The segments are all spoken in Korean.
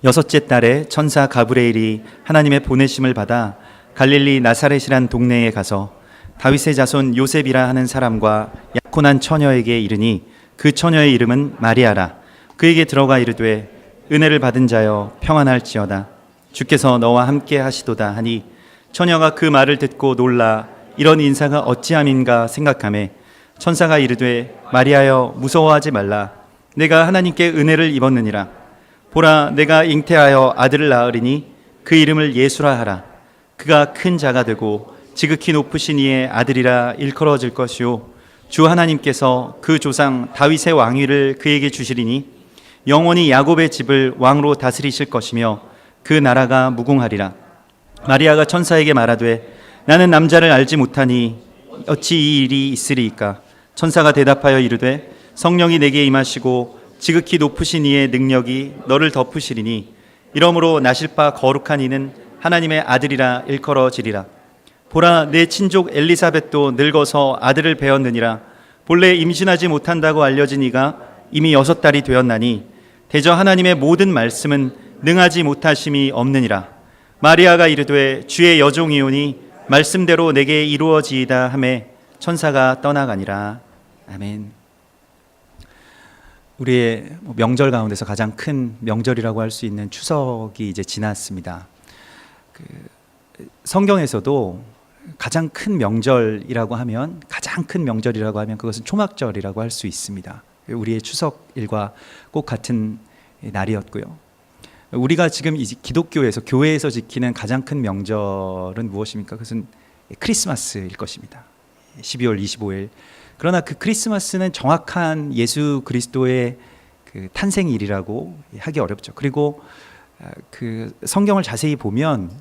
여섯째 달에 천사 가브리엘이 하나님의 보내심을 받아 갈릴리 나사렛이란 동네에 가서 다윗의 자손 요셉이라 하는 사람과 약혼한 처녀에게 이르니 그 처녀의 이름은 마리아라. 그에게 들어가 이르되 은혜를 받은 자여 평안할지어다. 주께서 너와 함께 하시도다 하니 처녀가 그 말을 듣고 놀라 이런 인사가 어찌함인가 생각하매 천사가 이르되 마리아여 무서워하지 말라. 내가 하나님께 은혜를 입었느니라. 보라 내가 잉태하여 아들을 낳으리니 그 이름을 예수라 하라. 그가 큰 자가 되고 지극히 높으신 이의 아들이라 일컬어질 것이요 주 하나님께서 그 조상 다윗의 왕위를 그에게 주시리니 영원히 야곱의 집을 왕으로 다스리실 것이며 그 나라가 무궁하리라. 마리아가 천사에게 말하되 나는 남자를 알지 못하니 어찌 이 일이 있으리이까. 천사가 대답하여 이르되 성령이 내게 임하시고 지극히 높으신 이의 능력이 너를 덮으시리니 이러므로 나실 바 거룩한 이는 하나님의 아들이라 일컬어지리라. 보라 내 친족 엘리사벳도 늙어서 아들을 배었느니라. 본래 임신하지 못한다고 알려진 이가 이미 6달이 되었나니 대저 하나님의 모든 말씀은 능하지 못하심이 없느니라. 마리아가 이르되 주의 여종이오니 말씀대로 내게 이루어지이다 하매 천사가 떠나가니라. 아멘. 우리의 명절 가운데서 가장 큰 명절이라고 할 수 있는 추석이 이제 지났습니다. 성경에서도 가장 큰 명절이라고 하면 그것은 초막절이라고 할 수 있습니다. 우리의 추석일과 꼭 같은 날이었고요. 우리가 지금 기독교에서 교회에서 지키는 가장 큰 명절은 무엇입니까? 그것은 크리스마스일 것입니다. 12월 25일. 그러나 그 크리스마스는 정확한 예수 그리스도의 그 탄생일이라고 하기 어렵죠. 그리고 그 성경을 자세히 보면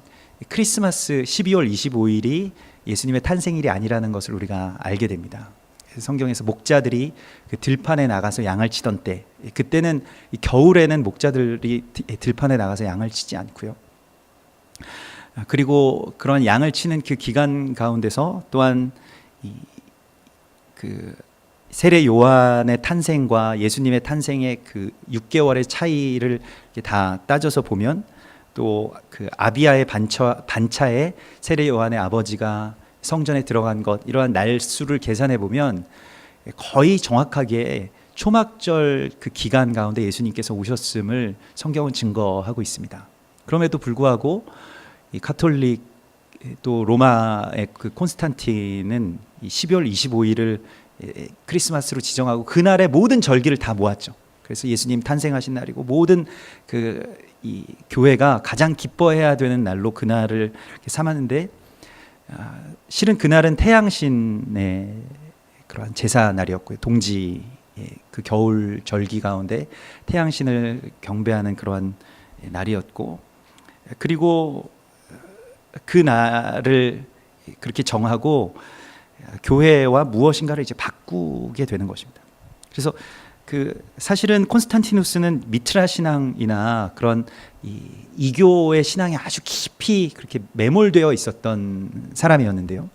크리스마스 12월 25일이 예수님의 탄생일이 아니라는 것을 우리가 알게 됩니다. 성경에서 목자들이 그 들판에 나가서 양을 치던 때, 그때는 겨울에는 목자들이 들판에 나가서 양을 치지 않고요. 그리고 그런 양을 치는 그 기간 가운데서 또한 그 세례 요한의 탄생과 예수님의 탄생의 그 6개월의 차이를 다 따져서 보면 또 그 아비야의 반차에 세례 요한의 아버지가 성전에 들어간 것, 이러한 날수를 계산해 보면 거의 정확하게 초막절 그 기간 가운데 예수님께서 오셨음을 성경은 증거하고 있습니다. 그럼에도 불구하고 이 가톨릭 또 로마의 그 콘스탄틴은 12월 25일을 크리스마스로 지정하고 그날의 모든 절기를 다 모았죠. 그래서 예수님 탄생하신 날이고 모든 이 교회가 가장 기뻐해야 되는 날로 그날을 삼았는데, 실은 그날은 태양신의 그러한 제사 날이었고요. 동지 그 겨울 절기 가운데 태양신을 경배하는 그러한 날이었고, 그리고 그 날을 그렇게 정하고 교회와 무엇인가를 이제 바꾸게 되는 것입니다. 그래서 그 사실은 콘스탄티누스는 미트라 신앙이나 그런 이교의 신앙에 아주 깊이 그렇게 매몰되어 있었던 사람이었는데요.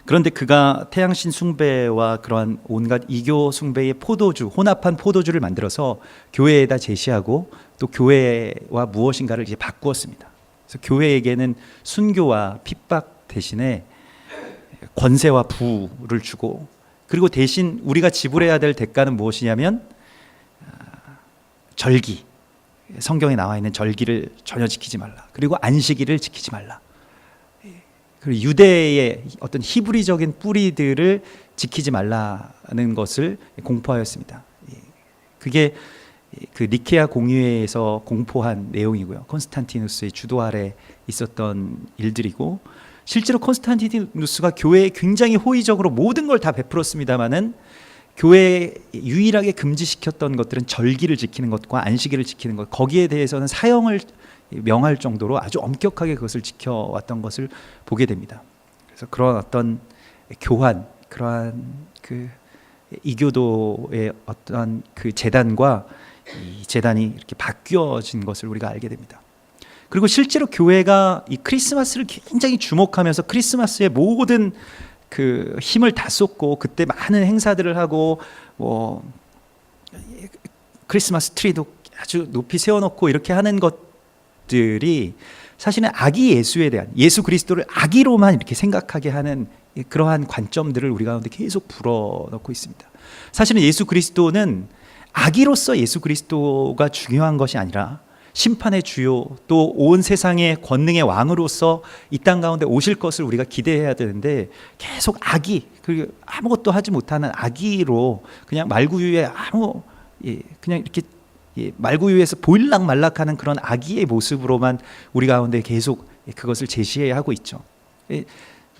그런데 그가 태양신 숭배와 그러한 온갖 이교 숭배의 혼합한 포도주를 만들어서 교회에다 제시하고 또 교회와 무엇인가를 이제 바꾸었습니다. 그래서 교회에게는 순교와 핍박 대신에 권세와 부를 주고, 그리고 대신 우리가 지불해야 될 대가는 무엇이냐면 절기, 성경에 나와 있는 절기를 전혀 지키지 말라. 그리고 안식일을 지키지 말라. 그리고 유대의 어떤 히브리적인 뿌리들을 지키지 말라는 것을 공포하였습니다. 그게 그 니케아 공의회에서 공포한 내용이고요. 콘스탄티누스의 주도 아래 있었던 일들이고, 실제로 콘스탄티누스가 교회에 굉장히 호의적으로 모든 걸 다 베풀었습니다마는 교회에 유일하게 금지시켰던 것들은 절기를 지키는 것과 안식일을 지키는 것, 거기에 대해서는 사형을 명할 정도로 아주 엄격하게 그것을 지켜왔던 것을 보게 됩니다. 그래서 그런 어떤 교환, 그러한 그 이교도의 어떤 그 재단과 이 재단이 이렇게 바뀌어진 것을 우리가 알게 됩니다. 그리고 실제로 교회가 이 크리스마스를 굉장히 주목하면서 크리스마스에 모든 그 힘을 다 쏟고 그때 많은 행사들을 하고 뭐 크리스마스 트리도 아주 높이 세워놓고 이렇게 하는 것들이 사실은 아기 예수에 대한, 예수 그리스도를 아기로만 이렇게 생각하게 하는 그러한 관점들을 우리 가운데 계속 불어넣고 있습니다. 사실은 예수 그리스도는 아기로서 예수 그리스도가 중요한 것이 아니라 심판의 주요, 또 온 세상의 권능의 왕으로서 이 땅 가운데 오실 것을 우리가 기대해야 되는데, 계속 아기, 그리고 아무것도 하지 못하는 아기로 그냥 말구유에 그냥 이렇게 말구유에서 보일락말락하는 그런 아기의 모습으로만 우리 가운데 계속 그것을 제시해야 하고 있죠.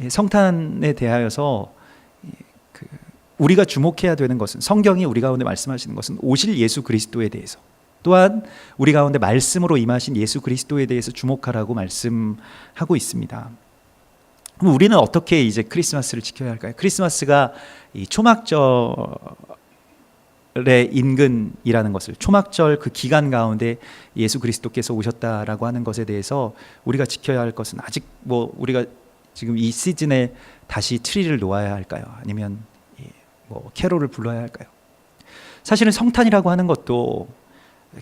성탄에 대하여서 우리가 주목해야 되는 것은, 성경이 우리 가운데 말씀하시는 것은 오실 예수 그리스도에 대해서, 또한 우리 가운데 말씀으로 임하신 예수 그리스도에 대해서 주목하라고 말씀하고 있습니다. 그럼 우리는 어떻게 이제 크리스마스를 지켜야 할까요? 크리스마스가 이 초막절의 인근이라는 것을, 초막절 그 기간 가운데 예수 그리스도께서 오셨다라고 하는 것에 대해서 우리가 지켜야 할 것은, 아직 우리가 지금 이 시즌에 다시 트리를 놓아야 할까요? 아니면 캐롤을 불러야 할까요? 사실은 성탄이라고 하는 것도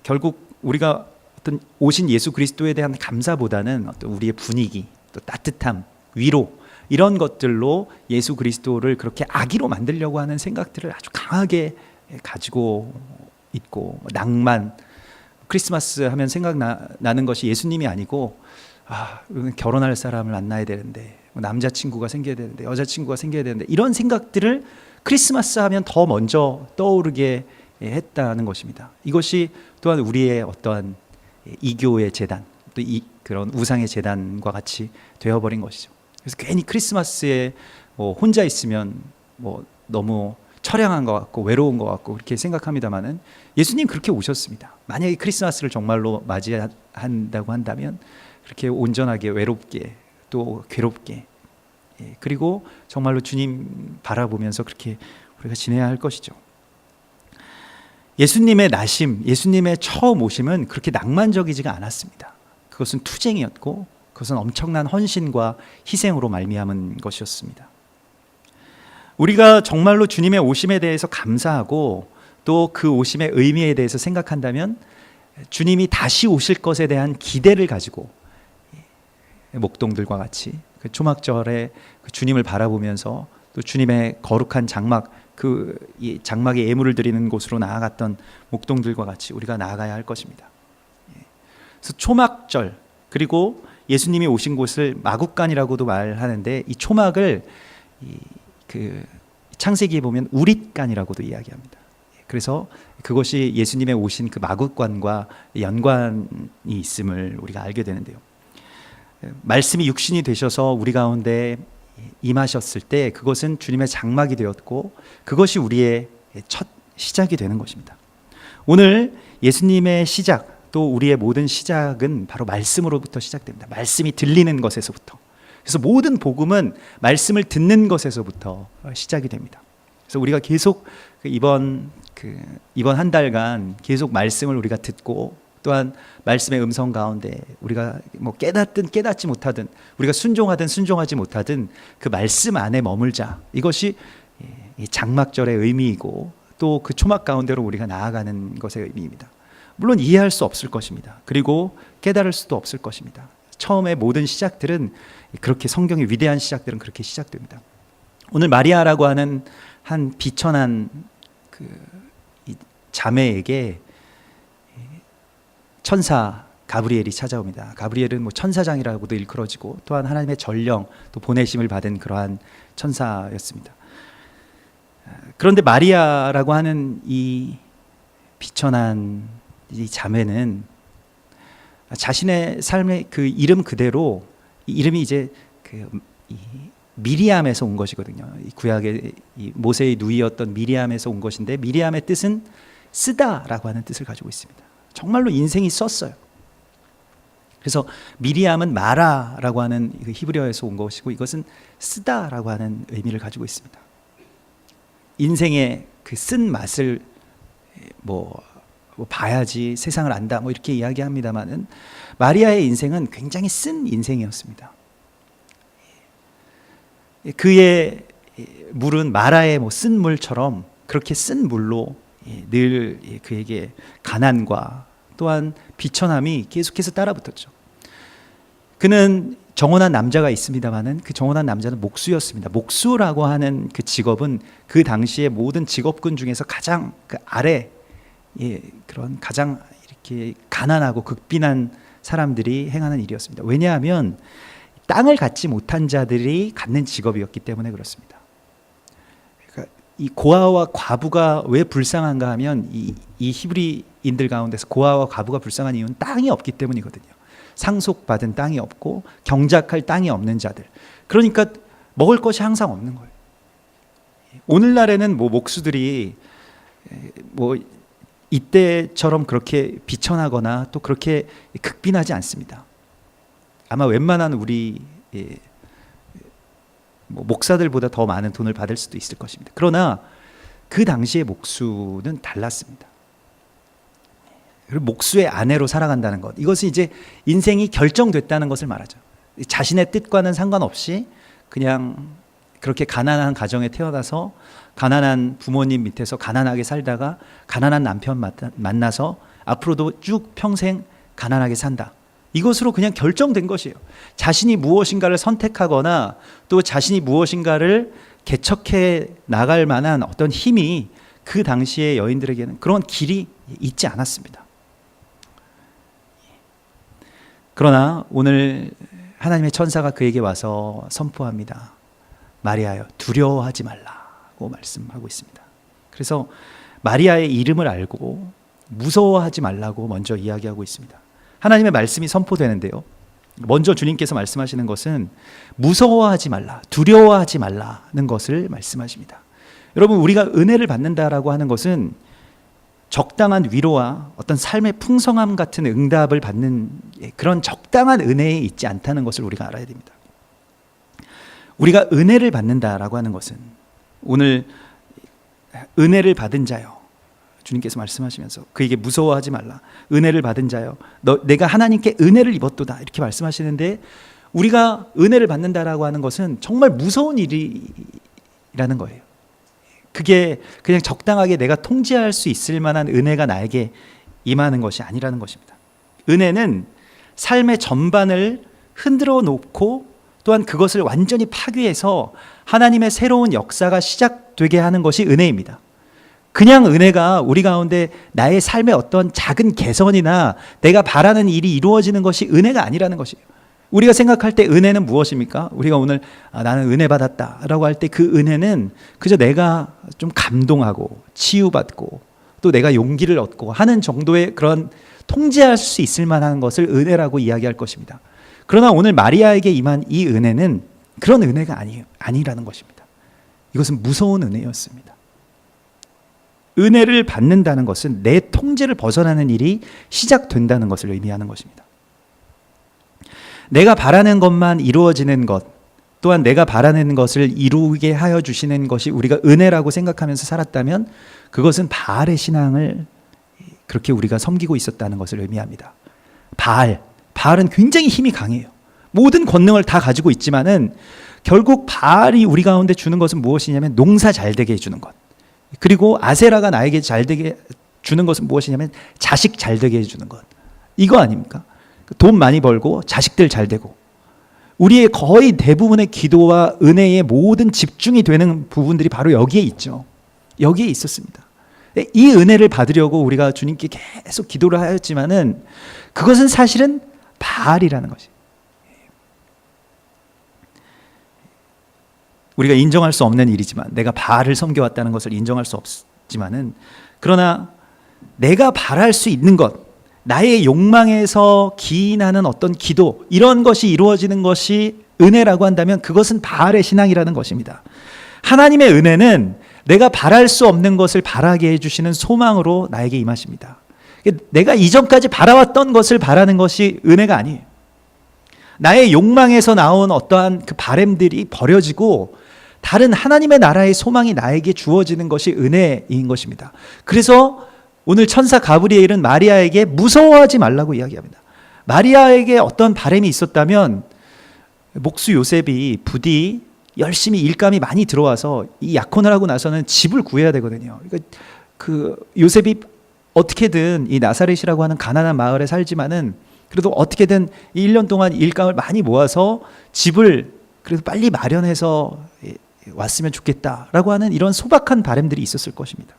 결국 우리가 어떤 오신 예수 그리스도에 대한 감사보다는 어떤 우리의 분위기, 또 따뜻함, 위로, 이런 것들로 예수 그리스도를 그렇게 아기로 만들려고 하는 생각들을 아주 강하게 가지고 있고, 낭만, 크리스마스 하면 생각나는 것이 예수님이 아니고, 결혼할 사람을 만나야 되는데, 남자친구가 생겨야 되는데, 여자친구가 생겨야 되는데, 이런 생각들을 크리스마스 하면 더 먼저 떠오르게 했다는 것입니다. 이것이 또한 우리의 어떠한 이교의 재단, 또 그런 우상의 재단과 같이 되어버린 것이죠. 그래서 괜히 크리스마스에 혼자 있으면 너무 처량한 것 같고 외로운 것 같고 그렇게 생각합니다만은, 예수님 그렇게 오셨습니다. 만약에 크리스마스를 정말로 맞이한다고 한다면 그렇게 온전하게, 외롭게, 또 괴롭게, 그리고 정말로 주님 바라보면서 그렇게 우리가 지내야 할 것이죠. 예수님의 나심, 예수님의 처음 오심은 그렇게 낭만적이지가 않았습니다. 그것은 투쟁이었고, 그것은 엄청난 헌신과 희생으로 말미암은 것이었습니다. 우리가 정말로 주님의 오심에 대해서 감사하고, 또 그 오심의 의미에 대해서 생각한다면, 주님이 다시 오실 것에 대한 기대를 가지고 목동들과 같이 그 초막절에 그 주님을 바라보면서, 또 주님의 거룩한 장막, 이 장막에 예물을 드리는 곳으로 나아갔던 목동들과 같이 우리가 나아가야 할 것입니다. 그래서 초막절, 그리고 예수님이 오신 곳을 마국간이라고도 말하는데, 이 초막을 창세기에 보면 우릿간이라고도 이야기합니다. 그래서 그것이 예수님의 오신 그 마국간과 연관이 있음을 우리가 알게 되는데요. 말씀이 육신이 되셔서 우리 가운데 임하셨을 때 그것은 주님의 장막이 되었고, 그것이 우리의 첫 시작이 되는 것입니다. 오늘 예수님의 시작, 또 우리의 모든 시작은 바로 말씀으로부터 시작됩니다. 말씀이 들리는 것에서부터. 그래서 모든 복음은 말씀을 듣는 것에서부터 시작이 됩니다. 그래서 우리가 계속 이번 한 달간 계속 말씀을 우리가 듣고, 또한 말씀의 음성 가운데 우리가 깨닫든 깨닫지 못하든, 우리가 순종하든 순종하지 못하든 그 말씀 안에 머물자. 이것이 장막절의 의미이고, 또 그 초막 가운데로 우리가 나아가는 것의 의미입니다. 물론 이해할 수 없을 것입니다. 그리고 깨달을 수도 없을 것입니다. 처음에 모든 시작들은 그렇게, 성경의 위대한 시작들은 그렇게 시작됩니다. 오늘 마리아라고 하는 한 비천한 이 자매에게 천사 가브리엘이 찾아옵니다. 가브리엘은 천사장이라고도 일컬어지고, 또한 하나님의 전령, 또 보내심을 받은 그러한 천사였습니다. 그런데 마리아라고 하는 이 비천한 이 자매는 자신의 삶의 그 이름 그대로, 이 이름이 이제 이 미리암에서 온 것이거든요. 이 구약의 이 모세의 누이였던 미리암에서 온 것인데, 미리암의 뜻은 쓰다라고 하는 뜻을 가지고 있습니다. 정말로 인생이 썼어요. 그래서 미리암은 마라라고 하는 히브리어에서 온 것이고, 이것은 쓰다라고 하는 의미를 가지고 있습니다. 인생의 그 쓴 맛을 봐야지 세상을 안다, 이렇게 이야기합니다만은, 마리아의 인생은 굉장히 쓴 인생이었습니다. 그의 물은 마라의 쓴 물처럼, 그렇게 쓴 물로 늘 그에게 가난과 또한 비천함이 계속해서 따라붙었죠. 그는 정혼한 남자가 있습니다만은 그 정혼한 남자는 목수였습니다. 목수라고 하는 그 직업은 그 당시의 모든 직업군 중에서 가장 그 아래, 그런 가장 이렇게 가난하고 극빈한 사람들이 행하는 일이었습니다. 왜냐하면 땅을 갖지 못한 자들이 갖는 직업이었기 때문에 그렇습니다. 그러니까 이 고아와 과부가 왜 불쌍한가 하면 이 히브리인들 가운데서 고아와 과부가 불쌍한 이유는 땅이 없기 때문이거든요. 상속받은 땅이 없고 경작할 땅이 없는 자들. 그러니까 먹을 것이 항상 없는 거예요. 오늘날에는 뭐 목수들이 뭐 이때처럼 그렇게 비천하거나 또 그렇게 극빈하지 않습니다. 아마 웬만한 우리 뭐 목사들보다 더 많은 돈을 받을 수도 있을 것입니다. 그러나 그 당시의 목수는 달랐습니다. 그리고 목수의 아내로 살아간다는 것, 이것은 이제 인생이 결정됐다는 것을 말하죠. 자신의 뜻과는 상관없이 그냥 그렇게 가난한 가정에 태어나서 가난한 부모님 밑에서 가난하게 살다가 가난한 남편 만나서 앞으로도 쭉 평생 가난하게 산다. 이것으로 그냥 결정된 것이에요. 자신이 무엇인가를 선택하거나 또 자신이 무엇인가를 개척해 나갈 만한 어떤 힘이 그 당시의 여인들에게는 그런 길이 있지 않았습니다. 그러나 오늘 하나님의 천사가 그에게 와서 선포합니다. 마리아여, 두려워하지 말라고 말씀하고 있습니다. 그래서 마리아의 이름을 알고 무서워하지 말라고 먼저 이야기하고 있습니다. 하나님의 말씀이 선포되는데요, 먼저 주님께서 말씀하시는 것은 무서워하지 말라, 두려워하지 말라는 것을 말씀하십니다. 여러분, 우리가 은혜를 받는다라고 하는 것은 적당한 위로와 어떤 삶의 풍성함 같은 응답을 받는 그런 적당한 은혜에 있지 않다는 것을 우리가 알아야 됩니다. 우리가 은혜를 받는다라고 하는 것은, 오늘 은혜를 받은 자여, 주님께서 말씀하시면서 그에게 무서워하지 말라, 은혜를 받은 자여, 내가 하나님께 은혜를 입었도다, 이렇게 말씀하시는데, 우리가 은혜를 받는다라고 하는 것은 정말 무서운 일이라는 거예요. 그게 그냥 적당하게 내가 통제할 수 있을 만한 은혜가 나에게 임하는 것이 아니라는 것입니다. 은혜는 삶의 전반을 흔들어 놓고 또한 그것을 완전히 파괴해서 하나님의 새로운 역사가 시작되게 하는 것이 은혜입니다. 그냥 은혜가 우리 가운데 나의 삶의 어떤 작은 개선이나 내가 바라는 일이 이루어지는 것이 은혜가 아니라는 것이에요. 우리가 생각할 때 은혜는 무엇입니까? 우리가 오늘 나는 은혜 받았다라고 할 때 그 은혜는 그저 내가 좀 감동하고 치유받고 또 내가 용기를 얻고 하는 정도의 그런 통제할 수 있을 만한 것을 은혜라고 이야기할 것입니다. 그러나 오늘 마리아에게 임한 이 은혜는 그런 은혜가 아니라는 것입니다. 이것은 무서운 은혜였습니다. 은혜를 받는다는 것은 내 통제를 벗어나는 일이 시작된다는 것을 의미하는 것입니다. 내가 바라는 것만 이루어지는 것, 또한 내가 바라는 것을 이루게 하여 주시는 것이 우리가 은혜라고 생각하면서 살았다면 그것은 바알의 신앙을 그렇게 우리가 섬기고 있었다는 것을 의미합니다. 바알은 굉장히 힘이 강해요. 모든 권능을 다 가지고 있지만은 결국 바알이 우리 가운데 주는 것은 무엇이냐면 농사 잘 되게 해주는 것. 그리고 아세라가 나에게 잘 되게 주는 것은 무엇이냐면 자식 잘 되게 해주는 것. 이거 아닙니까? 돈 많이 벌고 자식들 잘 되고. 우리의 거의 대부분의 기도와 은혜의 모든 집중이 되는 부분들이 바로 여기에 있죠. 여기에 있었습니다. 이 은혜를 받으려고 우리가 주님께 계속 기도를 하였지만은 그것은 사실은 바알이라는 것이. 우리가 인정할 수 없는 일이지만, 내가 바알을 섬겨왔다는 것을 인정할 수 없지만은, 그러나 내가 바랄 수 있는 것, 나의 욕망에서 기인하는 어떤 기도, 이런 것이 이루어지는 것이 은혜라고 한다면 그것은 바알의 신앙이라는 것입니다. 하나님의 은혜는 내가 바랄 수 없는 것을 바라게 해주시는 소망으로 나에게 임하십니다. 내가 이전까지 바라왔던 것을 바라는 것이 은혜가 아니에요. 나의 욕망에서 나온 어떠한 그 바램들이 버려지고 다른 하나님의 나라의 소망이 나에게 주어지는 것이 은혜인 것입니다. 그래서 오늘 천사 가브리엘은 마리아에게 무서워하지 말라고 이야기합니다. 마리아에게 어떤 바램이 있었다면 목수 요셉이 부디 열심히 일감이 많이 들어와서 이 약혼을 하고 나서는 집을 구해야 되거든요. 그러니까 그 요셉이 어떻게든 이 나사렛이라고 하는 가난한 마을에 살지만은 그래도 어떻게든 1년 동안 일감을 많이 모아서 집을 그래도 빨리 마련해서 왔으면 좋겠다라고 하는 이런 소박한 바람들이 있었을 것입니다.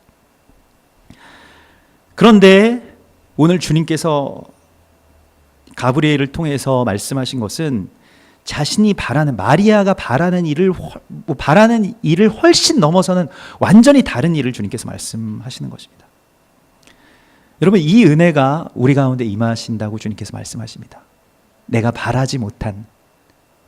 그런데 오늘 주님께서 가브리엘을 통해서 말씀하신 것은 자신이 바라는, 마리아가 바라는 일을 훨씬 넘어서는 완전히 다른 일을 주님께서 말씀하시는 것입니다. 여러분, 이 은혜가 우리 가운데 임하신다고 주님께서 말씀하십니다. 내가 바라지 못한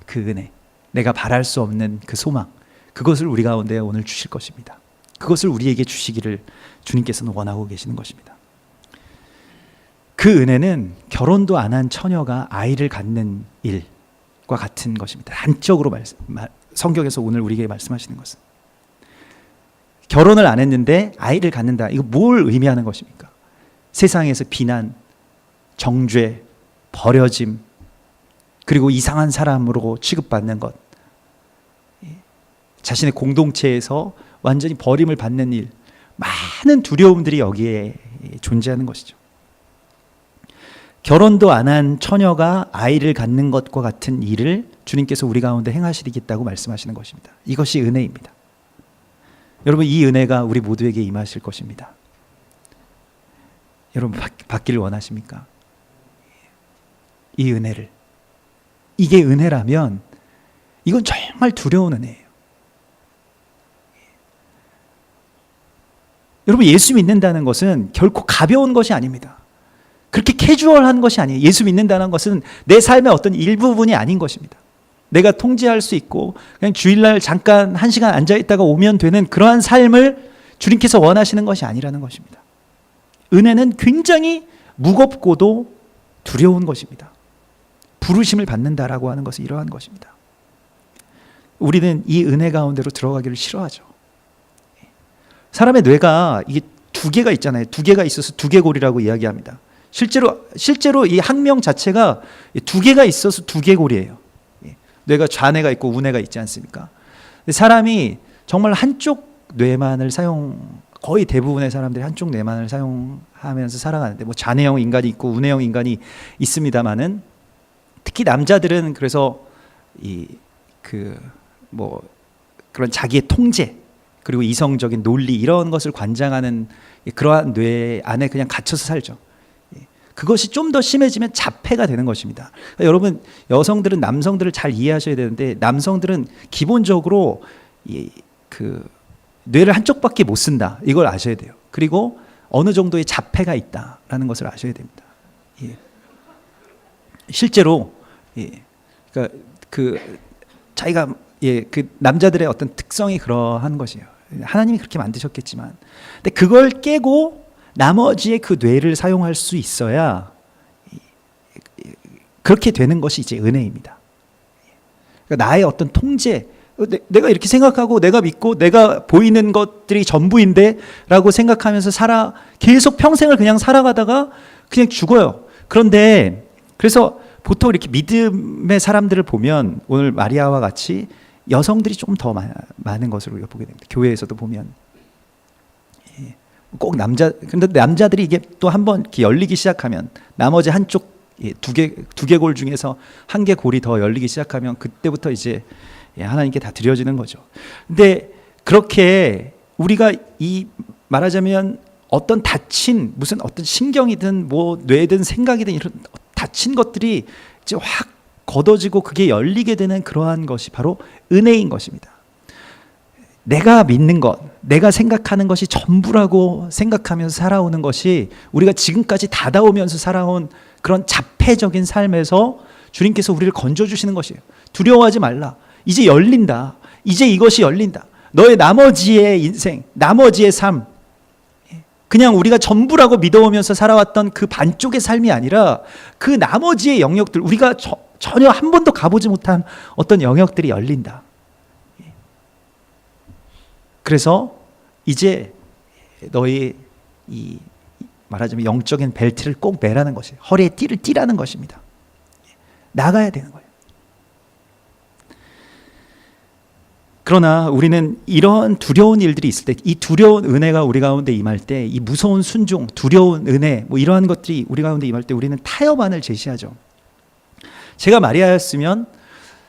그 은혜, 내가 바랄 수 없는 그 소망, 그것을 우리 가운데 오늘 주실 것입니다. 그것을 우리에게 주시기를 주님께서는 원하고 계시는 것입니다. 그 은혜는 결혼도 안 한 처녀가 아이를 갖는 일과 같은 것입니다. 단적으로 성경에서 오늘 우리에게 말씀하시는 것은 결혼을 안 했는데 아이를 갖는다. 이거 뭘 의미하는 것입니까? 세상에서 비난, 정죄, 버려짐, 그리고 이상한 사람으로 취급받는 것, 자신의 공동체에서 완전히 버림을 받는 일, 많은 두려움들이 여기에 존재하는 것이죠. 결혼도 안 한 처녀가 아이를 갖는 것과 같은 일을 주님께서 우리 가운데 행하시겠다고 말씀하시는 것입니다. 이것이 은혜입니다. 여러분, 이 은혜가 우리 모두에게 임하실 것입니다. 여러분, 받기를 원하십니까? 이 은혜를. 이게 은혜라면 이건 정말 두려운 은혜예요. 여러분, 예수 믿는다는 것은 결코 가벼운 것이 아닙니다. 그렇게 캐주얼한 것이 아니에요. 예수 믿는다는 것은 내 삶의 어떤 일부분이 아닌 것입니다. 내가 통제할 수 있고 그냥 주일날 잠깐 1시간 앉아있다가 오면 되는 그러한 삶을 주님께서 원하시는 것이 아니라는 것입니다. 은혜는 굉장히 무겁고도 두려운 것입니다. 부르심을 받는다라고 하는 것은 이러한 것입니다. 우리는 이 은혜 가운데로 들어가기를 싫어하죠. 사람의 뇌가 이게 2개가 있잖아요. 2개가 있어서 두개골이라고 이야기합니다. 실제로 이 학명 자체가 2개가 있어서 두개골이에요. 뇌가 좌뇌가 있고 우뇌가 있지 않습니까? 사람이 정말 한쪽 뇌만을 거의 대부분의 사람들이 한쪽 뇌만을 사용하면서 살아가는데, 뭐 좌뇌형 인간이 있고 우뇌형 인간이 있습니다만은, 특히 남자들은 그래서 그런 자기의 통제, 그리고 이성적인 논리, 이런 것을 관장하는 그러한 뇌 안에 그냥 갇혀서 살죠. 그것이 좀 더 심해지면 자폐가 되는 것입니다. 그러니까 여러분, 여성들은 남성들을 잘 이해하셔야 되는데, 남성들은 기본적으로 뇌를 한쪽밖에 못 쓴다, 이걸 아셔야 돼요. 그리고 어느 정도의 자폐가 있다라는 것을 아셔야 됩니다. 실제로 그러니까 자기가 그 남자들의 어떤 특성이 그러한 것이에요. 하나님이 그렇게 만드셨겠지만, 근데 그걸 깨고 나머지의 그 뇌를 사용할 수 있어야 그렇게 되는 것이 이제 은혜입니다. 그러니까 나의 어떤 통제, 내가 이렇게 생각하고 내가 믿고 내가 보이는 것들이 전부인데 라고 생각하면서 계속 평생을 그냥 살아가다가 그냥 죽어요. 그런데 그래서 보통 이렇게 믿음의 사람들을 보면, 오늘 마리아와 같이 여성들이 좀 더 많은 것으로 우리가 보게 됩니다. 교회에서도 보면 꼭 근데 남자들이 이게 또 한번 열리기 시작하면, 나머지 한쪽 두 개 골 중에서 한 개 골이 더 열리기 시작하면 그때부터 이제 하나님께 다 드려지는 거죠. 근데 그렇게 우리가 말하자면 어떤 무슨 어떤 신경이든 뭐 뇌든 생각이든 이런 다친 것들이 이제 확 걷어지고 그게 열리게 되는 그러한 것이 바로 은혜인 것입니다. 내가 믿는 것, 내가 생각하는 것이 전부라고 생각하면서 살아오는 것이, 우리가 지금까지 다가오면서 살아온 그런 자폐적인 삶에서 주님께서 우리를 건져주시는 것이에요. 두려워하지 말라. 이제 열린다. 이제 이것이 열린다. 너의 나머지의 인생, 나머지의 삶, 그냥 우리가 전부라고 믿어오면서 살아왔던 그 반쪽의 삶이 아니라 그 나머지의 영역들, 우리가 전혀 한 번도 가보지 못한 어떤 영역들이 열린다. 그래서 이제 너희 말하자면 영적인 벨트를 꼭 매라는 것이에요. 허리에 띠를 띠라는 것입니다. 나가야 되는 거예요. 그러나 우리는 이런 두려운 일들이 있을 때, 이 두려운 은혜가 우리 가운데 임할 때, 이 무서운 순종, 두려운 은혜, 뭐 이러한 것들이 우리 가운데 임할 때 우리는 타협안을 제시하죠. 제가 마리아였으면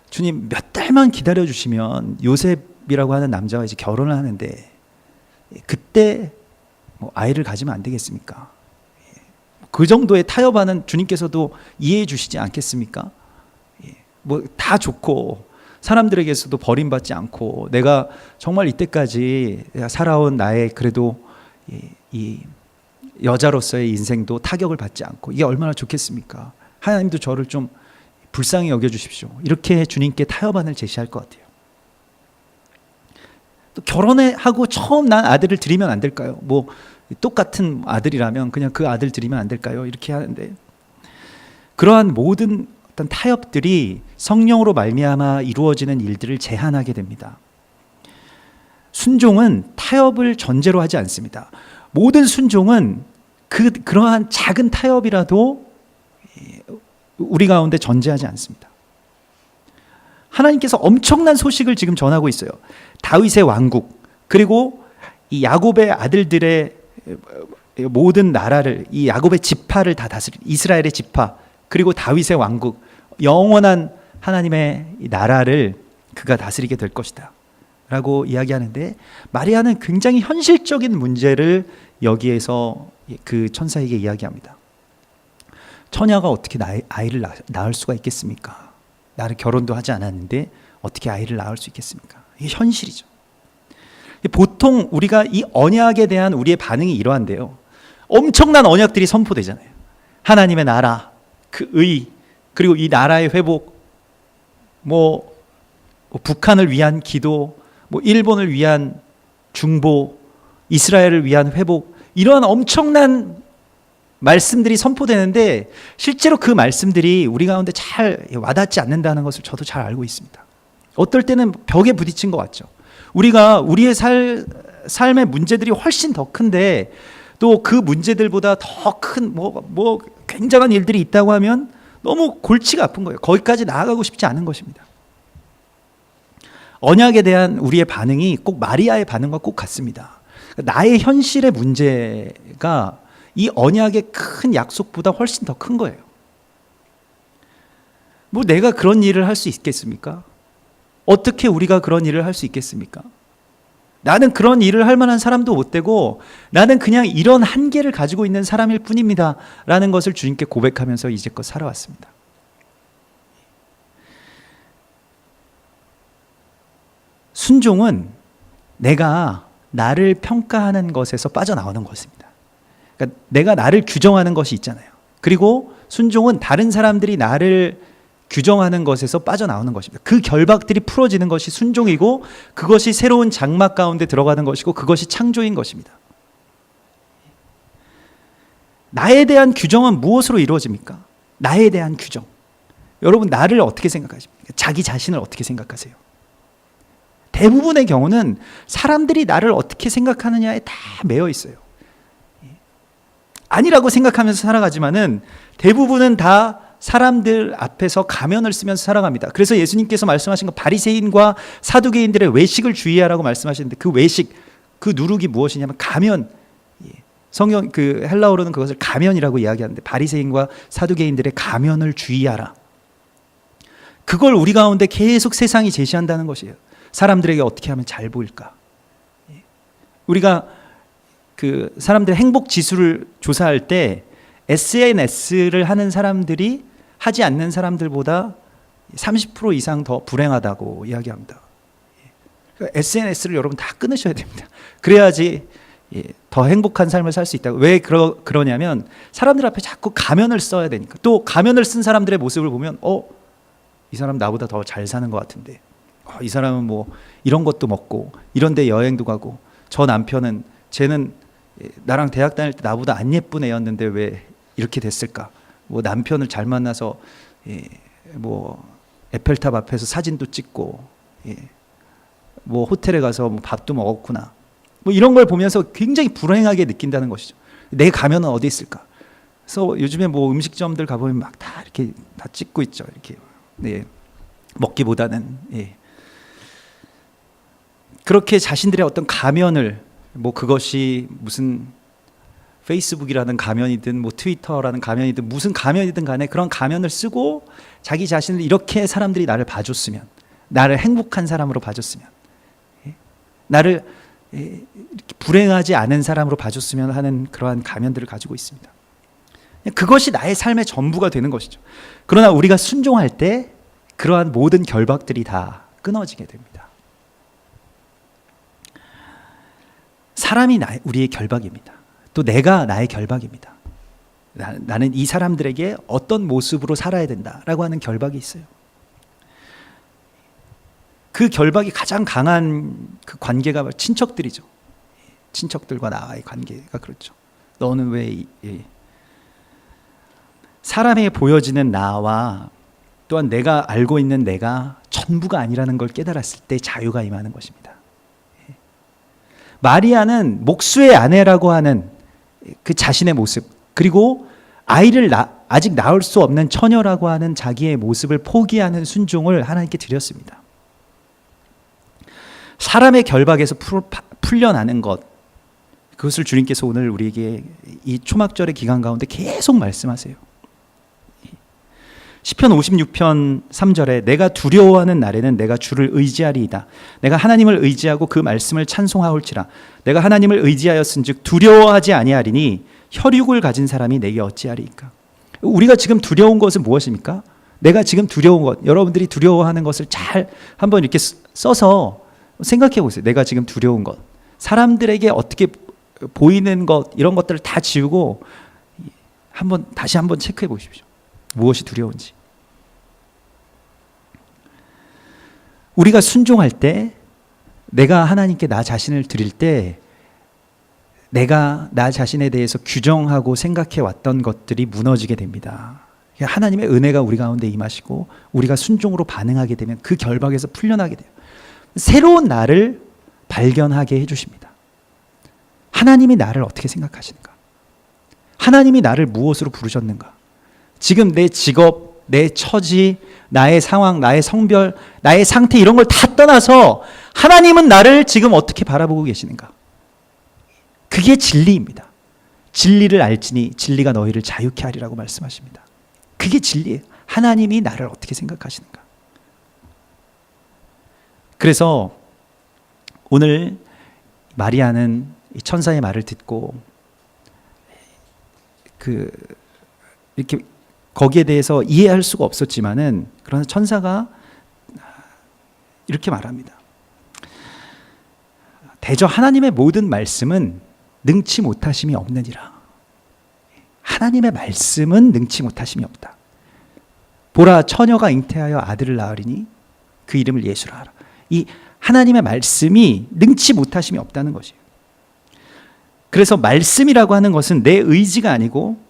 주님 몇 달만 기다려 주시면 요셉이라고 하는 남자와 이제 결혼을 하는데 그때 뭐 아이를 가지면 안 되겠습니까? 그 정도의 타협안은 주님께서도 이해해 주시지 않겠습니까? 뭐 다 좋고 사람들에게서도 버림받지 않고 내가 정말 이때까지 살아온 나의 그래도 이 여자로서의 인생도 타격을 받지 않고 이게 얼마나 좋겠습니까? 하나님도 저를 좀 불쌍히 여겨주십시오. 이렇게 주님께 타협안을 제시할 것 같아요. 또 결혼하고 처음 난 아들을 드리면 안 될까요? 뭐 똑같은 아들이라면 그냥 그 아들 드리면 안 될까요? 이렇게 하는데 그러한 모든 어떤 타협들이 성령으로 말미암아 이루어지는 일들을 제한하게 됩니다. 순종은 타협을 전제로 하지 않습니다. 모든 순종은 그러한 작은 타협이라도 우리 가운데 전제하지 않습니다. 하나님께서 엄청난 소식을 지금 전하고 있어요. 다윗의 왕국, 그리고 이 야곱의 아들들의 모든 나라를, 이 야곱의 지파를 다 다스린 이스라엘의 지파, 그리고 다윗의 왕국, 영원한 하나님의 나라를 그가 다스리게 될 것이다 라고 이야기하는데, 마리아는 굉장히 현실적인 문제를 여기에서 그 천사에게 이야기합니다. 처녀가 어떻게 아이를 낳을 수가 있겠습니까? 나를 결혼도 하지 않았는데 어떻게 아이를 낳을 수 있겠습니까? 이게 현실이죠. 보통 우리가 이 언약에 대한 우리의 반응이 이러한데요. 엄청난 언약들이 선포되잖아요. 하나님의 나라, 그 의, 그리고 이 나라의 회복, 뭐 북한을 위한 기도, 뭐 일본을 위한 중보, 이스라엘을 위한 회복, 이러한 엄청난 말씀들이 선포되는데 실제로 그 말씀들이 우리 가운데 잘 와닿지 않는다는 것을 저도 잘 알고 있습니다. 어떨 때는 벽에 부딪힌 것 같죠. 우리가 우리의 삶의 문제들이 훨씬 더 큰데 또 그 문제들보다 더 큰 뭐 굉장한 일들이 있다고 하면 너무 골치가 아픈 거예요. 거기까지 나아가고 싶지 않은 것입니다. 언약에 대한 우리의 반응이 꼭 마리아의 반응과 꼭 같습니다. 나의 현실의 문제가 이 언약의 큰 약속보다 훨씬 더 큰 거예요. 뭐 내가 그런 일을 할 수 있겠습니까? 어떻게 우리가 그런 일을 할 수 있겠습니까? 나는 그런 일을 할 만한 사람도 못 되고 나는 그냥 이런 한계를 가지고 있는 사람일 뿐입니다 라는 것을 주님께 고백하면서 이제껏 살아왔습니다. 순종은 내가 나를 평가하는 것에서 빠져나오는 것입니다. 그러니까 내가 나를 규정하는 것이 있잖아요. 그리고 순종은 다른 사람들이 나를 규정하는 것에서 빠져나오는 것입니다. 그 결박들이 풀어지는 것이 순종이고 그것이 새로운 장막 가운데 들어가는 것이고 그것이 창조인 것입니다. 나에 대한 규정은 무엇으로 이루어집니까? 나에 대한 규정. 여러분 나를 어떻게 생각하십니까? 자기 자신을 어떻게 생각하세요? 대부분의 경우는 사람들이 나를 어떻게 생각하느냐에 다 매여 있어요. 아니라고 생각하면서 살아가지만은 대부분은 다 사람들 앞에서 가면을 쓰면서 살아갑니다. 그래서 예수님께서 말씀하신 거 바리새인과 사두개인들의 외식을 주의하라고 말씀하시는데 그 외식, 그 누룩이 무엇이냐면 가면. 성경 그 헬라어로는 그것을 가면이라고 이야기하는데 바리새인과 사두개인들의 가면을 주의하라. 그걸 우리 가운데 계속 세상이 제시한다는 것이에요. 사람들에게 어떻게 하면 잘 보일까? 우리가 그 사람들의 행복 지수를 조사할 때 SNS를 하는 사람들이 하지 않는 사람들보다 30% 이상 더 불행하다고 이야기합니다. SNS를 여러분 다 끊으셔야 됩니다. 그래야지 더 행복한 삶을 살 수 있다고. 왜 그러냐면 사람들 앞에 자꾸 가면을 써야 되니까. 또 가면을 쓴 사람들의 모습을 보면 이 사람 나보다 더 잘 사는 것 같은데 이 사람은 뭐 이런 것도 먹고 이런 데 여행도 가고 저 남편은 쟤는 나랑 대학 다닐 때 나보다 안 예쁜 애였는데 왜 이렇게 됐을까? 뭐 남편을 잘 만나서 뭐 에펠탑 앞에서 사진도 찍고 뭐 호텔에 가서 뭐 밥도 먹었구나. 뭐 이런 걸 보면서 굉장히 불행하게 느낀다는 것이죠. 내 가면은 어디 있을까? 그래서 요즘에 뭐 음식점들 가보면 막 다 이렇게 다 찍고 있죠. 이렇게 먹기보다는 그렇게 자신들의 어떤 가면을, 뭐 그것이 무슨 페이스북이라는 가면이든 뭐 트위터라는 가면이든 무슨 가면이든 간에 그런 가면을 쓰고 자기 자신을 이렇게 사람들이 나를 봐줬으면, 나를 행복한 사람으로 봐줬으면, 나를 이렇게 불행하지 않은 사람으로 봐줬으면 하는 그러한 가면들을 가지고 있습니다. 그것이 나의 삶의 전부가 되는 것이죠. 그러나 우리가 순종할 때 그러한 모든 결박들이 다 끊어지게 됩니다. 사람이 우리의 결박입니다. 또 내가 나의 결박입니다. 나는 이 사람들에게 어떤 모습으로 살아야 된다라고 하는 결박이 있어요. 그 결박이 가장 강한 그 관계가 친척들이죠. 친척들과 나와의 관계가 그렇죠. 너는 왜 사람에 보여지는 나와 또한 내가 알고 있는 내가 전부가 아니라는 걸 깨달았을 때 자유가 임하는 것입니다. 마리아는 목수의 아내라고 하는 그 자신의 모습, 그리고 아이를 아직 낳을 수 없는 처녀라고 하는 자기의 모습을 포기하는 순종을 하나님께 드렸습니다. 사람의 결박에서 풀려나는 것, 그것을 주님께서 오늘 우리에게 이 초막절의 기간 가운데 계속 말씀하세요. 시편 56편 3절에 내가 두려워하는 날에는 내가 주를 의지하리이다. 내가 하나님을 의지하고 그 말씀을 찬송하올지라. 내가 하나님을 의지하였은즉 두려워하지 아니하리니 혈육을 가진 사람이 내게 어찌하리이까. 우리가 지금 두려운 것은 무엇입니까? 내가 지금 두려운 것, 여러분들이 두려워하는 것을 잘 한번 이렇게 써서 생각해 보세요. 내가 지금 두려운 것, 사람들에게 어떻게 보이는 것, 이런 것들을 다 지우고 다시 한번 체크해 보십시오. 무엇이 두려운지. 우리가 순종할 때, 내가 하나님께 나 자신을 드릴 때, 내가 나 자신에 대해서 규정하고 생각해 왔던 것들이 무너지게 됩니다. 하나님의 은혜가 우리 가운데 임하시고 우리가 순종으로 반응하게 되면 그 결박에서 풀려나게 돼요. 새로운 나를 발견하게 해주십니다. 하나님이 나를 어떻게 생각하시는가? 하나님이 나를 무엇으로 부르셨는가? 지금 내 직업, 내 처지, 나의 상황, 나의 성별, 나의 상태, 이런 걸 다 떠나서 하나님은 나를 지금 어떻게 바라보고 계시는가? 그게 진리입니다. 진리를 알지니 진리가 너희를 자유케 하리라고 말씀하십니다. 그게 진리예요. 하나님이 나를 어떻게 생각하시는가? 그래서 오늘 마리아는 이 천사의 말을 듣고 이렇게 거기에 대해서 이해할 수가 없었지만은, 그러나 천사가 이렇게 말합니다. 대저 하나님의 모든 말씀은 능치 못하심이 없느니라. 하나님의 말씀은 능치 못하심이 없다. 보라, 처녀가 잉태하여 아들을 낳으리니 그 이름을 예수라 하라. 이 하나님의 말씀이 능치 못하심이 없다는 것이에요. 그래서 말씀이라고 하는 것은 내 의지가 아니고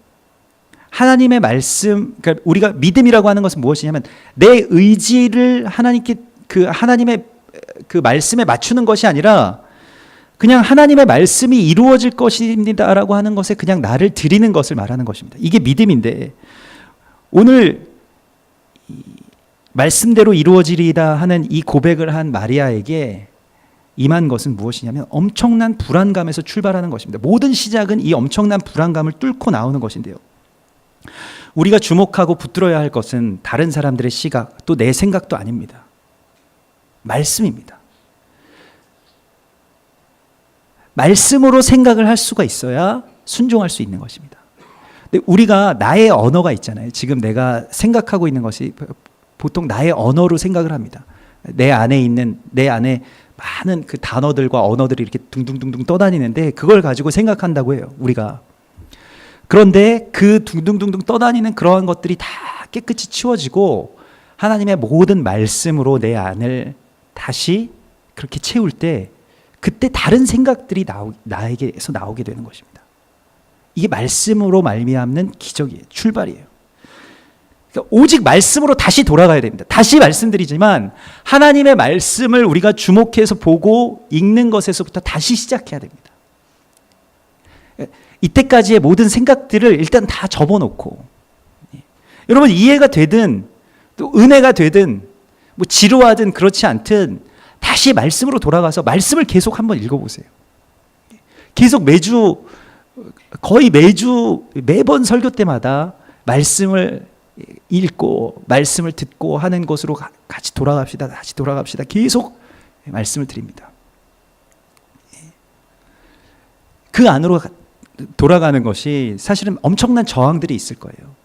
하나님의 말씀, 그러니까 우리가 믿음이라고 하는 것은 무엇이냐면 내 의지를 하나님의 그 말씀에 맞추는 것이 아니라 그냥 하나님의 말씀이 이루어질 것입니다라고 하는 것에 그냥 나를 드리는 것을 말하는 것입니다. 이게 믿음인데, 오늘 말씀대로 이루어지리이다 하는 이 고백을 한 마리아에게 임한 것은 무엇이냐면 엄청난 불안감에서 출발하는 것입니다. 모든 시작은 이 엄청난 불안감을 뚫고 나오는 것인데요. 우리가 주목하고 붙들어야 할 것은 다른 사람들의 시각, 또 내 생각도 아닙니다. 말씀입니다. 말씀으로 생각을 할 수가 있어야 순종할 수 있는 것입니다. 근데 우리가 나의 언어가 있잖아요. 지금 내가 생각하고 있는 것이 보통 나의 언어로 생각을 합니다. 내 안에 많은 그 단어들과 언어들이 이렇게 둥둥둥둥 떠다니는데 그걸 가지고 생각한다고 해요, 우리가. 그런데 그 둥둥둥둥 떠다니는 그러한 것들이 다 깨끗이 치워지고 하나님의 모든 말씀으로 내 안을 다시 그렇게 채울 때, 그때 다른 생각들이 나에게서 나오게 되는 것입니다. 이게 말씀으로 말미암는 기적이에요. 출발이에요. 그러니까 오직 말씀으로 다시 돌아가야 됩니다. 다시 말씀드리지만 하나님의 말씀을 우리가 주목해서 보고 읽는 것에서부터 다시 시작해야 됩니다. 이때까지의 모든 생각들을 일단 다 접어놓고, 여러분 이해가 되든 또 은혜가 되든 뭐 지루하든 그렇지 않든 다시 말씀으로 돌아가서 말씀을 계속 한번 읽어보세요. 계속 매주, 거의 매번 설교 때마다 말씀을 읽고 말씀을 듣고 하는 것으로 같이 돌아갑시다. 다시 돌아갑시다. 계속 말씀을 드립니다. 그 안으로 돌아가는 것이 사실은 엄청난 저항들이 있을 거예요.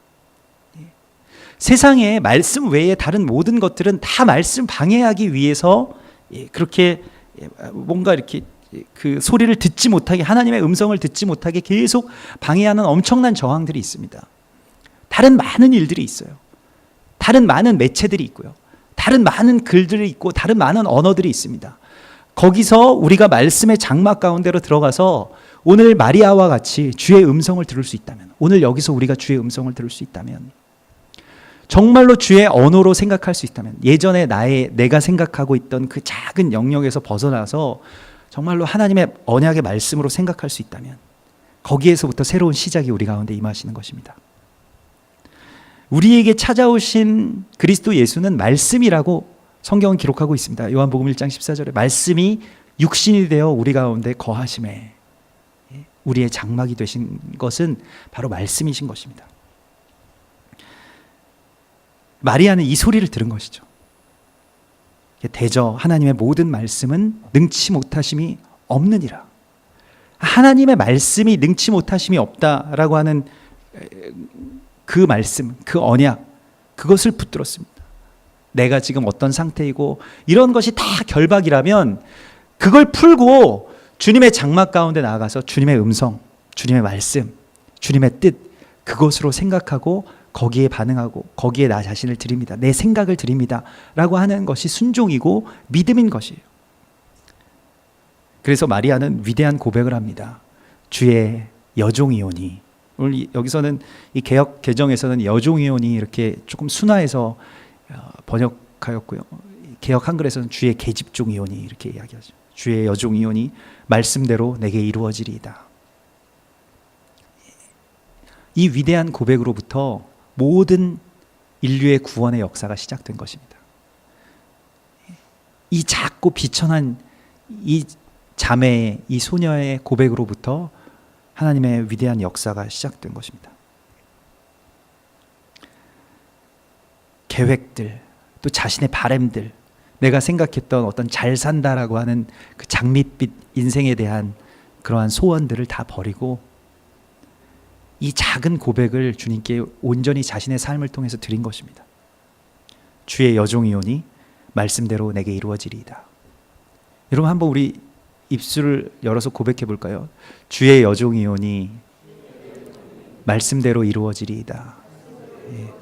세상에 말씀 외에 다른 모든 것들은 다 말씀 방해하기 위해서 그렇게 뭔가 이렇게 그 소리를 듣지 못하게, 하나님의 음성을 듣지 못하게 계속 방해하는 엄청난 저항들이 있습니다. 다른 많은 일들이 있어요. 다른 많은 매체들이 있고요. 다른 많은 글들이 있고 다른 많은 언어들이 있습니다. 거기서 우리가 말씀의 장막 가운데로 들어가서 오늘 마리아와 같이 주의 음성을 들을 수 있다면, 오늘 여기서 우리가 주의 음성을 들을 수 있다면, 정말로 주의 언어로 생각할 수 있다면, 예전에 내가 생각하고 있던 그 작은 영역에서 벗어나서 정말로 하나님의 언약의 말씀으로 생각할 수 있다면, 거기에서부터 새로운 시작이 우리 가운데 임하시는 것입니다. 우리에게 찾아오신 그리스도 예수는 말씀이라고 성경은 기록하고 있습니다. 요한복음 1장 14절에 말씀이 육신이 되어 우리 가운데 거하심에, 우리의 장막이 되신 것은 바로 말씀이신 것입니다. 마리아는 이 소리를 들은 것이죠. 대저 하나님의 모든 말씀은 능치 못하심이 없느니라. 하나님의 말씀이 능치 못하심이 없다라고 하는 그 말씀, 그 언약, 그것을 붙들었습니다. 내가 지금 어떤 상태이고 이런 것이 다 결박이라면 그걸 풀고 주님의 장막 가운데 나아가서 주님의 음성, 주님의 말씀, 주님의 뜻, 그것으로 생각하고 거기에 반응하고 거기에 나 자신을 드립니다. 내 생각을 드립니다. 라고 하는 것이 순종이고 믿음인 것이에요. 그래서 마리아는 위대한 고백을 합니다. 주의 여종이오니. 오늘 여기서는 이 개역 개정에서는 여종이오니 이렇게 조금 순화해서 번역하였고요. 개역 한글에서는 주의 계집종이오니 이렇게 이야기하죠. 주의 여종이오니 말씀대로 내게 이루어지리이다. 이 위대한 고백으로부터 모든 인류의 구원의 역사가 시작된 것입니다. 이 작고 비천한 이 자매의, 이 소녀의 고백으로부터 하나님의 위대한 역사가 시작된 것입니다. 계획들, 또 자신의 바램들, 내가 생각했던 어떤 잘 산다라고 하는 그 장밋빛 인생에 대한 그러한 소원들을 다 버리고 이 작은 고백을 주님께 온전히 자신의 삶을 통해서 드린 것입니다. 주의 여종이오니 말씀대로 내게 이루어지리이다. 여러분 한번 우리 입술을 열어서 고백해 볼까요? 주의 여종이오니 말씀대로 이루어지리이다. 예.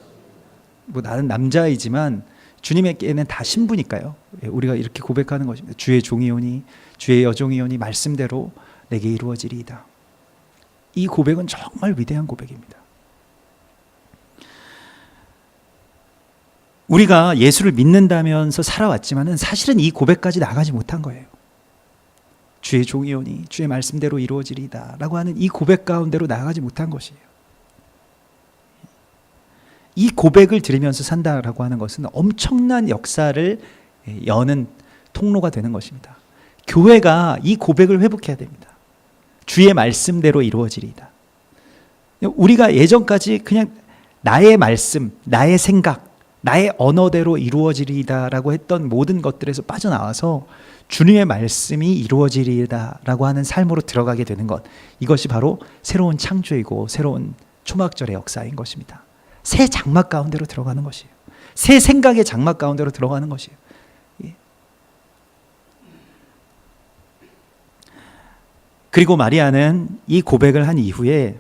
뭐 나는 남자이지만 주님에게는 다 신부니까요. 예, 우리가 이렇게 고백하는 것입니다. 주의 종이오니, 주의 여종이오니 말씀대로 내게 이루어지리이다. 이 고백은 정말 위대한 고백입니다. 우리가 예수를 믿는다면서 살아왔지만은 사실은 이 고백까지 나가지 못한 거예요. 주의 종이오니 주의 말씀대로 이루어지리이다 라고 하는 이 고백 가운데로 나가지 못한 것이에요. 이 고백을 들으면서 산다라고 하는 것은 엄청난 역사를 여는 통로가 되는 것입니다. 교회가 이 고백을 회복해야 됩니다. 주의 말씀대로 이루어지리이다. 우리가 예전까지 그냥 나의 말씀, 나의 생각, 나의 언어대로 이루어지리이다라고 했던 모든 것들에서 빠져나와서 주님의 말씀이 이루어지리이다라고 하는 삶으로 들어가게 되는 것, 이것이 바로 새로운 창조이고 새로운 초막절의 역사인 것입니다. 새 장막 가운데로 들어가는 것이에요. 새 생각의 장막 가운데로 들어가는 것이에요. 그리고 마리아는 이 고백을 한 이후에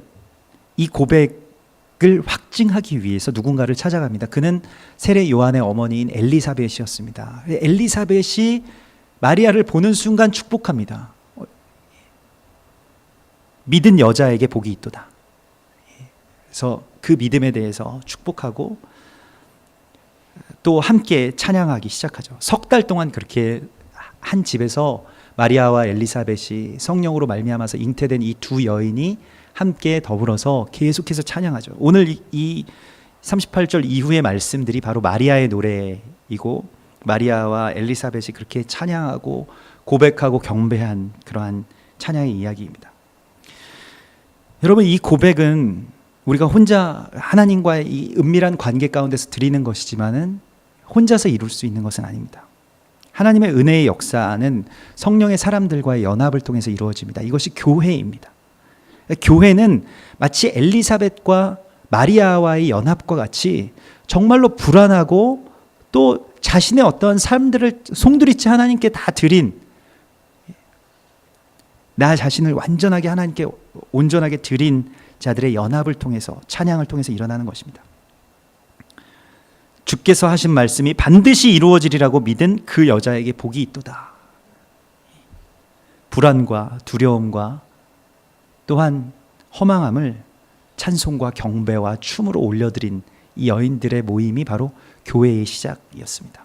이 고백을 확증하기 위해서 누군가를 찾아갑니다. 그는 세례 요한의 어머니인 엘리사벳이었습니다. 엘리사벳이 마리아를 보는 순간 축복합니다. 믿은 여자에게 복이 있도다. 그래서 그 믿음에 대해서 축복하고 또 함께 찬양하기 시작하죠. 석 달 동안 그렇게 한 집에서 마리아와 엘리사벳이 성령으로 말미암아서 잉태된 이 두 여인이 함께 더불어서 계속해서 찬양하죠. 오늘 이 38절 이후의 말씀들이 바로 마리아의 노래이고 마리아와 엘리사벳이 그렇게 찬양하고 고백하고 경배한 그러한 찬양의 이야기입니다. 여러분, 이 고백은 우리가 혼자 하나님과의 이 은밀한 관계 가운데서 드리는 것이지만은 혼자서 이룰 수 있는 것은 아닙니다. 하나님의 은혜의 역사는 성령의 사람들과의 연합을 통해서 이루어집니다. 이것이 교회입니다. 교회는 마치 엘리사벳과 마리아와의 연합과 같이 정말로 불안하고 또 자신의 어떠한 삶들을 송두리째 하나님께 다 드린, 나 자신을 완전하게 하나님께 온전하게 드린 자들의 연합을 통해서, 찬양을 통해서 일어나는 것입니다. 주께서 하신 말씀이 반드시 이루어지리라고 믿은 그 여자에게 복이 있도다. 불안과 두려움과 또한 허망함을 찬송과 경배와 춤으로 올려드린 이 여인들의 모임이 바로 교회의 시작이었습니다.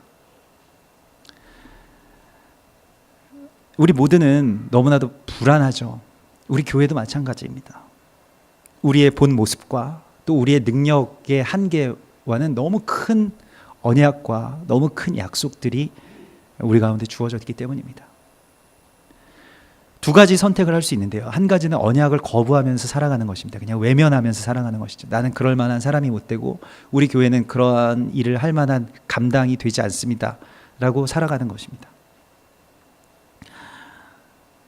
우리 모두는 너무나도 불안하죠. 우리 교회도 마찬가지입니다. 우리의 본 모습과 또 우리의 능력의 한계와는 너무 큰 언약과 너무 큰 약속들이 우리 가운데 주어졌기 때문입니다. 두 가지 선택을 할 수 있는데요. 한 가지는 언약을 거부하면서 살아가는 것입니다. 그냥 외면하면서 살아가는 것이죠. 나는 그럴 만한 사람이 못 되고 우리 교회는 그러한 일을 할 만한 감당이 되지 않습니다 라고 살아가는 것입니다.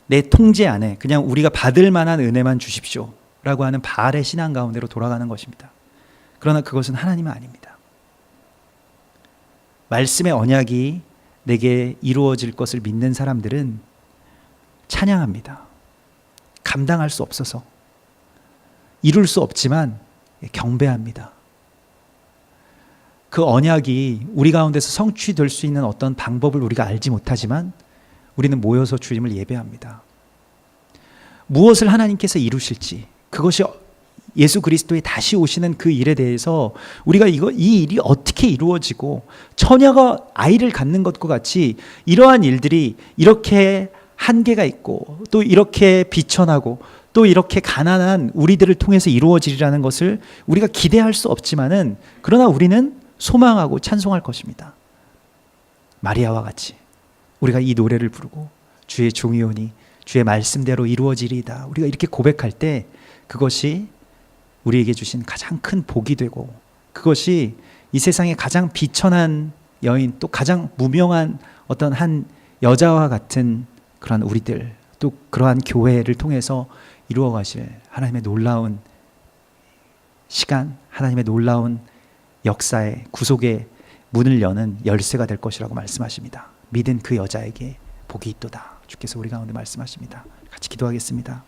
내 통제 안에 그냥 우리가 받을 만한 은혜만 주십시오 라고 하는 바알의 신앙 가운데로 돌아가는 것입니다. 그러나 그것은 하나님은 아닙니다. 말씀의 언약이 내게 이루어질 것을 믿는 사람들은 찬양합니다. 감당할 수 없어서, 이룰 수 없지만 경배합니다. 그 언약이 우리 가운데서 성취될 수 있는 어떤 방법을 우리가 알지 못하지만 우리는 모여서 주님을 예배합니다. 무엇을 하나님께서 이루실지, 그것이 예수 그리스도의 다시 오시는 그 일에 대해서 우리가 이 일이 어떻게 이루어지고, 처녀가 아이를 갖는 것과 같이 이러한 일들이 이렇게 한계가 있고 또 이렇게 비천하고 또 이렇게 가난한 우리들을 통해서 이루어지리라는 것을 우리가 기대할 수 없지만은, 그러나 우리는 소망하고 찬송할 것입니다. 마리아와 같이 우리가 이 노래를 부르고 주의 종이오니 주의 말씀대로 이루어지리이다, 우리가 이렇게 고백할 때 그것이 우리에게 주신 가장 큰 복이 되고, 그것이 이 세상의 가장 비천한 여인, 또 가장 무명한 어떤 한 여자와 같은 그러한 우리들, 또 그러한 교회를 통해서 이루어 가실 하나님의 놀라운 시간, 하나님의 놀라운 역사의 구속의 문을 여는 열쇠가 될 것이라고 말씀하십니다. 믿은 그 여자에게 복이 있도다. 주께서 우리 가운데 말씀하십니다. 같이 기도하겠습니다.